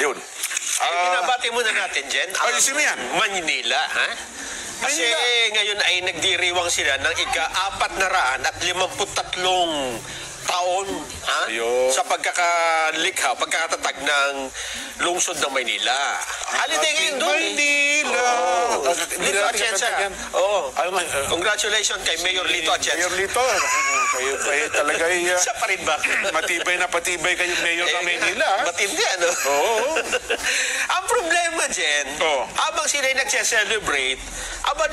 Yun. Binabati muna natin, Jen. Ayusin mo yan. Manila, ha? Kasi ngayon ay nagdiriwang sila ng ika-453 taon, ha? Ayun. Sa pagkakalikha, pagkakatatag ng lungsod ng Maynila. Holiday ngayon doon. Maynila. Lito Atienza. Oo. Ay, Congratulations kay Mayor Lito Atienza. Mayor Lito, kayo talaga Siya pa rin ba? matibay na patibay kayong mayor ng Maynila. Matindi, ano? Oo. Ang problema, Jen, habang sila'y nagse-celebrate,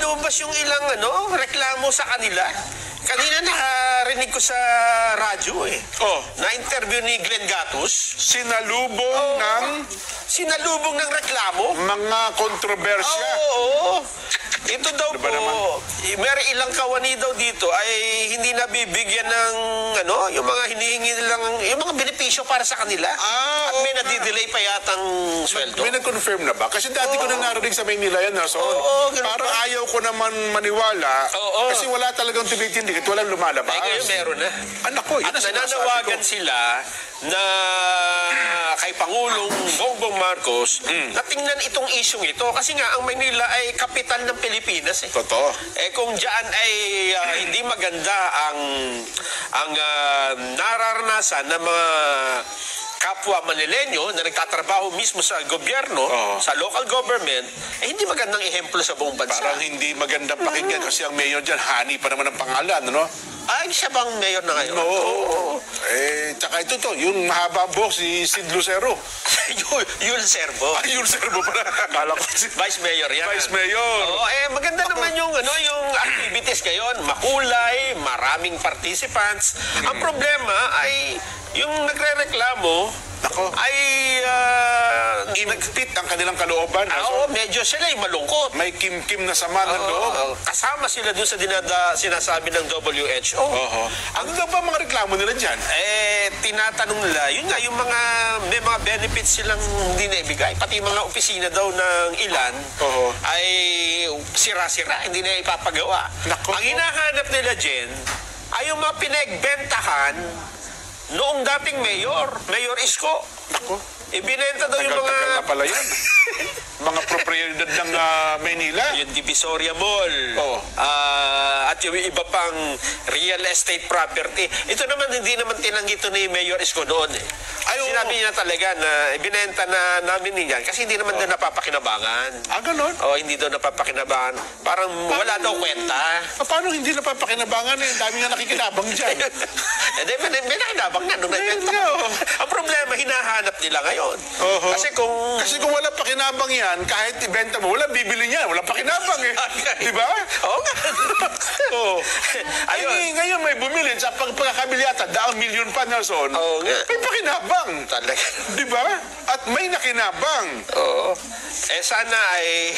lumabas yung ilang reklamo sa kanila. Kanina nakarinig ko sa radyo na-interview ni Glenn Gatus. Sinalubong ng reklamo. Mga kontrobersya. Oo. Ito daw Diba po, naman? may ilang kawani daw dito ay hindi nabibigyan ng yung mga hinihingi nilang, yung mga benepisyo para sa kanila. At may nadidelay pa yatang sweldo. May nag-confirm na ba? Kasi dati ko na narinig sa Maynila yan. So, parang ayaw ko naman maniwala. Kasi wala talagang tumitindig at walang lumalabas. Ay, ngayon meron na. Anak ko, yun At ang sinasabi nananawagan ko. sila na kay Pangulong Bongbong Marcos na tingnan itong isyong ito. Kasi nga, ang Maynila ay kapital ng Pilipinas. Totoo. Kung diyan ay hindi maganda ang nararanasan ng mga kapwa Manileño na nagtatrabaho mismo sa gobyerno, sa local government, hindi magandang ehemplo sa buong bansa. Parang hindi magandang pakinggan kasi ang mayor dyan, Hani pa naman ang pangalan, ano? Ay, siya bang mayor na ngayon? Oo. Tsaka ito yung mahaba buhok, si Sid Lucero. Yul Servo. Ay, Yul Servo pala. Kala ko si Vice Mayor yan. Vice Mayor. Oo, maganda naman yung activities ngayon. Makulay, maraming participants. Ang problema ay yung nagrereklamo ay Inagpit ang kanilang kalooban. medyo sila ay malungkot. May kim-kim na sama ng loob. Kasama sila dun sa sinasabi ng WHO. Ano daw ba mga reklamo nila dyan? Tinatanong nila, yun nga, may mga benefits silang hindi naibigay. Pati mga opisina daw ng ilan ay sira-sira, hindi na ipapagawa. Ang hinahanap nila, Jen, ay yung mga pinagbentahan noong dating Mayor Isko. Ibinenta daw yung mga... Tagal na pala yan. Mga propriedad ng Maynila. Yung Divisoria Mall. At yung iba pang real estate property. Ito naman, hindi naman tinanggit ito ni Mayor Isko noon. Sinabi niya talaga na ibinenta na namin yan kasi hindi naman daw napapakinabangan. Ganon? Hindi daw napapakinabangan. Parang wala daw kwenta. Paano hindi napapakinabangan eh? Dami nga nakikinabang dyan. May nakinabang na nung nagbenta. Ang problema, hinahanap nila ngayon. Kasi kung wala pakinabang yan, kahit ibenta mo, wala bibili niyan. Wala pakinabang eh. Di ba? Oo nga. Ngayon may bumili sa pagkakabili ata, 1,000,000 pa, Nelson. Oo nga. May pakinabang. Talaga. Di ba? At may nakinabang. Sana ay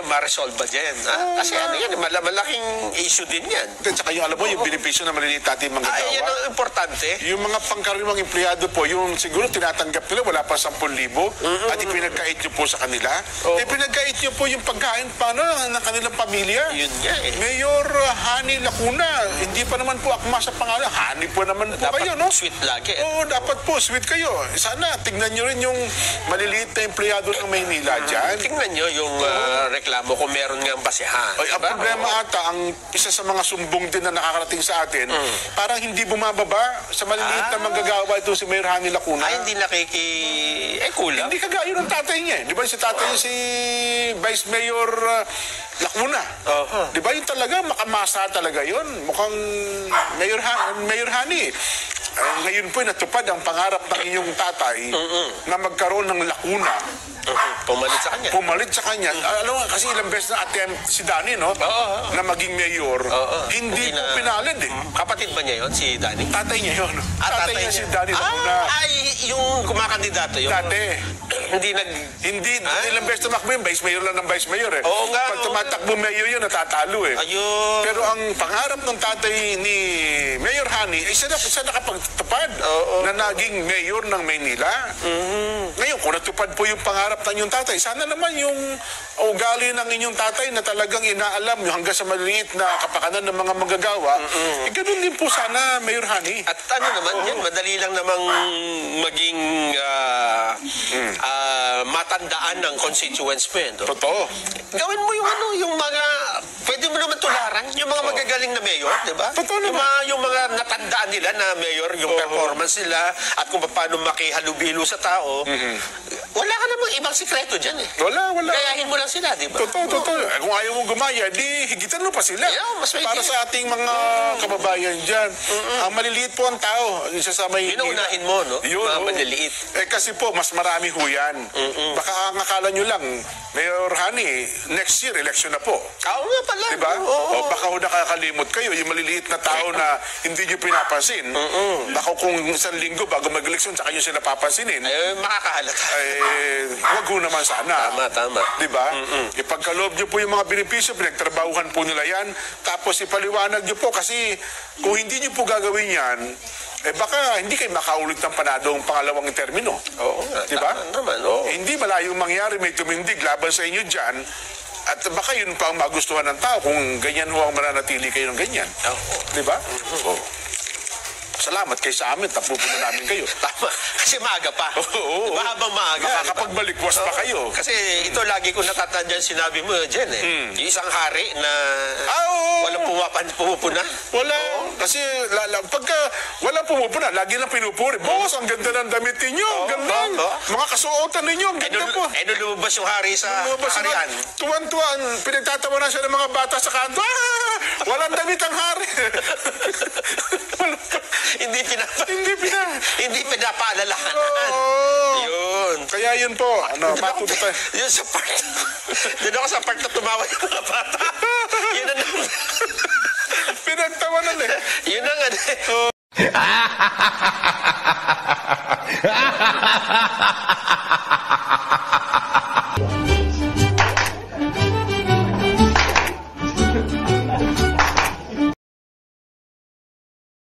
ma-resolve ba dyan? Kasi yan, malaking issue din yan. Tsaka yung alam mo, yung benepisyo na maliliit natin mga gawa. Yan ang importante. Yung mga pangkaraniwang empleyado po, yung siguro tinatanggap nila, wala pa 10,000 at ipinagkait nyo po sa kanila. Ipinagkait nyo po yung pagkain ng kanilang pamilya. Yun nga eh. Mayor Hani Lacuna, hindi pa naman po akma sa pangalan. Hani po naman po kayo, no? Dapat sweet lagi. Oo, dapat po, sweet kayo. Sana, tingnan nyo rin yung maliliit na empleyado ng Maynila dyan. Tingnan nyo yung reklamo kung meron nga basehan. Ang problema ata, ang isa sa mga sumbong din na nakakarating sa atin, parang hindi bumababa sa maliliit na manggagawa ito si Mayor Hani Lacuna. Hindi kulang. Hindi kagaya ng tatay niya eh. Di ba si tatay niya si Vice Mayor Lacuna? Di ba yun talaga, makamasa talaga yun. Mukhang Mayor Hani. Ngayon po natupad ang pangarap ng inyong tatay na magkaroon ng Lacuna. Pumalit sa kanya. Alam mo, kasi ilang beses na attempt si Danny, no? Na maging mayor. Hindi po pinalid eh. Kapatid ba niya yon si Danny? Tatay niya yun. Tatay niya si Danny Lacuna. Yung kumakandidato yun. Dati. Hindi, ilang beses tumakbo yung vice mayor lang ng vice mayor eh. Oo nga, Pag tumatakbo mayor yun, natatalo eh. Ayun. Pero ang pangarap ng tatay ni Mayor Hani, ay siya nakapagtupad na naging mayor ng Maynila. Ngayon, kung natupad po yung pangarap ng inyong tatay, sana naman yung ugali ng inyong tatay na talagang inaalam yung hanggang sa maliit na kapakanan ng mga manggagawa, ganun din po sana, Mayor Hani. At ano naman yan, madali lang namang maging matandaan ng constituents mo yun. Totoo. Gawin mo yung mga, pwede mo naman tularan, yung mga magagaling na mayor, di ba? Totoo naman. Yung mga natandaan nila na mayor, yung performance nila, at kung paano makihalubilo sa tao, wala ka namang ibang sikreto dyan eh. Wala. Gayahin mo lang sila, di ba? Totoo. Kung ayaw mong gumaya, di higitan mo pa sila. Yeah, mas may para sa ating mga kababayan dyan. Ang maliliit po ang tao. Isa sa may... Pinaunahin mo, no? Yun, mga maliliit. Kasi po, mas marami ho yan. Baka ang akala nyo lang, Mayor Hani, next year, election na po. Oo nga pala. Diba? Oo. O baka ho nakakalimot kayo, yung maliliit na tao na hindi nyo pinapansin. Baka kung isang linggo bago mag-eleksyon, saka nyo sila papansinin. Ay, makakahalata. Wag ho naman sana. Tama. Diba? Ipagkaloob nyo po yung mga benepisyo, pinagtrabahuhan po nila yan, tapos ipaliwanag nyo po kasi kung hindi nyo po gagawin yan, baka hindi kayo makaulit ng panadong pangalawang termino. Oo nga. Diba? Tama naman, oo. Hindi malayong mangyari, may tumindig laban sa inyo dyan, at baka yun pa ang magustuhan ng tao kung ganyan ho ang mananatili kayo ng ganyan. Oo. Diba? Salamat kayo sa amin, tapupunta namin kayo. Tama. Kasi maaga pa. Oo. Diba habang maaga? Nakakapagbalikwas pa kayo. Kasi ito lagi ko natatandaan sinabi mo, Jen eh. Yung isang hari na walang pumupuna. Wala. Kasi pagka walang pumupuna, lagi lang pinupuri. Boss, ang ganda ng damit ninyo. Ang ganda. Mga kasuotan ninyo. Ang ganda po. Nung lumabas yung hari sa harian. Tuwan-tuwan. Pinagtatawanan siya ng mga bata sa kanto. Walang damit ang hari. Hindi pinapaalalahanan. Yun. Kaya yun po. Matuto tayo. Yun sa part. Doon ako sa part na tumawa yung mga bata. Yun ang Pinagtawanan eh. Yun ang ano eh.